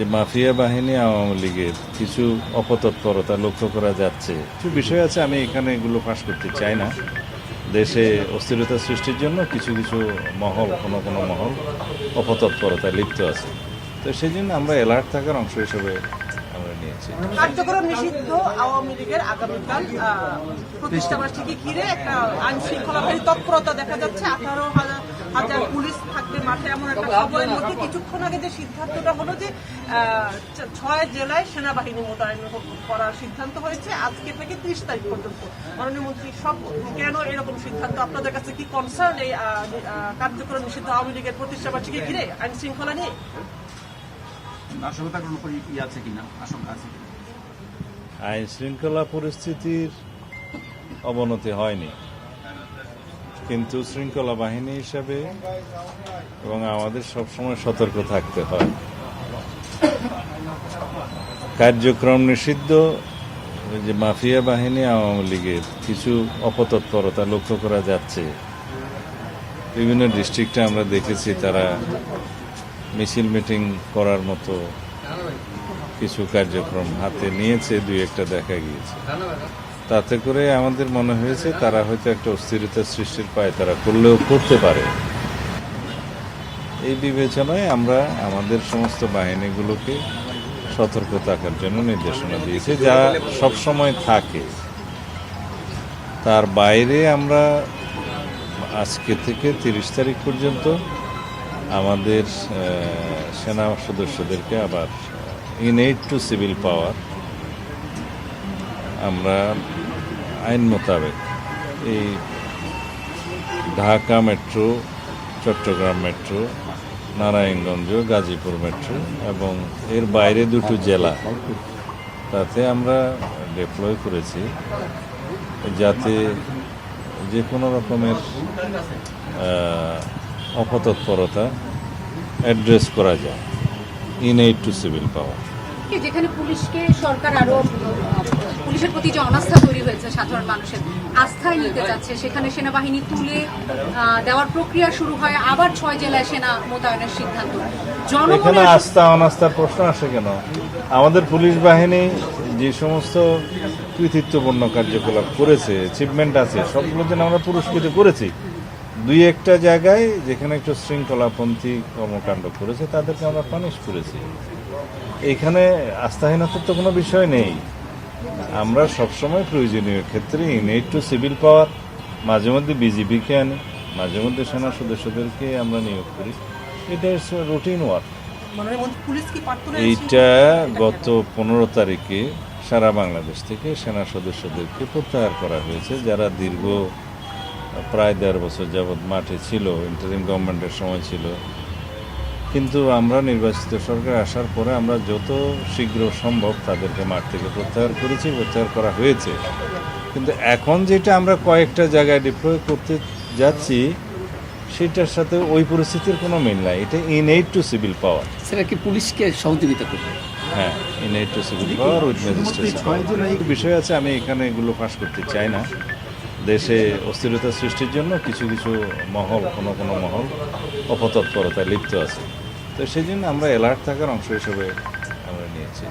যে মাফিয়া বাহিনী আওয়ামী লীগের কিছু অপতৎপরতা লক্ষ্য করা যাচ্ছে। কিছু বিষয় আছে, আমি এখানে এগুলো ফাঁস করতে চাই না। দেশে অস্থিরতা সৃষ্টির জন্য কিছু কিছু মহল, কোনো মহল অপতৎপরতায় লিপ্ত আছে। তো সেই জন্য আমরা অ্যালার্ট থাকার অংশ হিসেবে আমরা নিয়েছি। কার্যক্রম নিষিদ্ধ আওয়ামী লীগের আগামীকাল প্রতিষ্ঠাবার্ষিকী ঘিরে একটা আইন শৃঙ্খলাকারী তৎপরতা দেখা যাচ্ছে। 18,000 পুলিশ থাকবে মাঠে, এমন একটা খবরের মধ্যে কিছুক্ষণ আগে যে সিদ্ধান্তটা হলো যে 6 জেলায় সেনাবাহিনী মোতায়েন করার সিদ্ধান্ত হয়েছে আজকে থেকে 30 তারিখ পর্যন্ত। মাননীয় মন্ত্রী, সব কেন এরকম সিদ্ধান্ত? আপনাদের কাছে কি কনসার্ন এই কার্যক্রম নিষিদ্ধ আওয়ামী লীগের প্রতিষ্ঠাবার্ষিকী ঘিরে আইন শৃঙ্খলা নিয়ে? আইন শৃঙ্খলা পরিস্থিতির অবনতি হয়নি, কিন্তু শৃঙ্খলা বাহিনী হিসাবে এবং আমাদের সবসময় সতর্ক থাকতে হয়। কার্যক্রম নিষিদ্ধ যে মাফিয়া বাহিনী আওয়ামী লীগের কিছু অপতৎপরতা লক্ষ্য করা যাচ্ছে। বিভিন্ন ডিস্ট্রিক্টে আমরা দেখেছি তারা মিছিল মিটিং করার মতো কিছু কার্যক্রম হাতে নিয়েছে, দুই একটা দেখা গিয়েছে। তাতে করে আমাদের মনে হয়েছে তারা হয়তো একটা অস্থিরতা সৃষ্টির পায় তারা করলেও করতে পারে। এই বিবেচনায় আমরা আমাদের সমস্ত বাহিনীগুলোকে সতর্ক থাকার জন্য নির্দেশনা দিয়েছি, যা সবসময় থাকে। তার বাইরে আমরা আজকে থেকে 30 তারিখ পর্যন্ত আমাদের সেনা সদস্যদেরকে আবার ইনএইড টু সিভিল পাওয়ার আমরা আইন মোতাবেক এই Dhaka metro, Chittagong metro, Narayanganj, Gazipur metro এবং এর বাইরে 2টি জেলা, তাতে আমরা ডিপ্লয় করেছি যাতে যে কোনো রকমের অপতৎপরতা অ্যাড্রেস করা যায়। ইনএইড টু সিভিল পাওয়ার, যেখানে পুলিশকে সরকার আরো পুলিশের প্রতি যে অনাস্থা তৈরি হয়েছে, সাধারণ মানুষের আস্থায় নিতে যাচ্ছে, সেখানে সেনাবাহিনী তুলে দেওয়ার প্রক্রিয়া শুরু হয়, আবার 6 জেলায় সেনা মোতায়েনের সিদ্ধান্ত। এখানে আস্থা অনাস্থার প্রশ্ন আসে কেন? আমাদের পুলিশ বাহিনী যে সমস্ত কৃতিত্বপূর্ণ কার্যকলাপ করেছে, অ্যাচিভমেন্ট আছে, সবগুলোর জন্য আমরা পুরস্কৃত করেছি। 2-1টা জায়গায় যেখানে একটু শৃঙ্খলাপন্থী কর্মকাণ্ড করেছে তাদেরকে আমরা পানিশ করেছি। এখানে আস্থাহীনতার তো কোনো বিষয় নেই। আমরা সবসময় প্রয়োজনীয় ক্ষেত্রে ইনএইড টু সিভিল পাওয়ার, মাঝে মধ্যে বিজিবিকে আনি, মাঝে মধ্যে সেনা সদস্যদেরকে আমরা নিয়োগ করি। এটা রুটিন ওয়ার্ক। এইটা গত 15 তারিখে সারা বাংলাদেশ থেকে সেনা সদস্যদেরকে প্রত্যাহার করা হয়েছে, যারা দীর্ঘ প্রায় 1.5 বছর যাবৎ মাঠে ছিল, ইন্টারিম গভর্নমেন্টের সময় ছিল। কিন্তু আমরা নির্বাচিত সরকার আসার পরে আমরা যত শীঘ্র সম্ভব তাদেরকে মাঠ থেকে প্রত্যাহার করেছি, প্রত্যাহার করা হয়েছে। কিন্তু এখন যেটা আমরা কয়েকটা জায়গায় ডিপ্লয় করতে যাচ্ছি সেটার সাথে ওই পরিস্থিতির কোনো মিল নাই। এটা ইনএইড টু সিভিল পাওয়ার। সেটা কি পুলিশকে সহযোগিতা করবে? হ্যাঁ, in aid to civil power with magistrate. বিষয় আছে, আমি এখানে এগুলো ফাঁস করতে চাই না। দেশে অস্থিরতা সৃষ্টির জন্য কিছু কিছু মহল, কোনো মহল অপতৎপরতায় লিপ্ত আছে। তো সেই জন্য আমরা অ্যালার্ট থাকার অংশ হিসেবে আমরা নিয়েছি।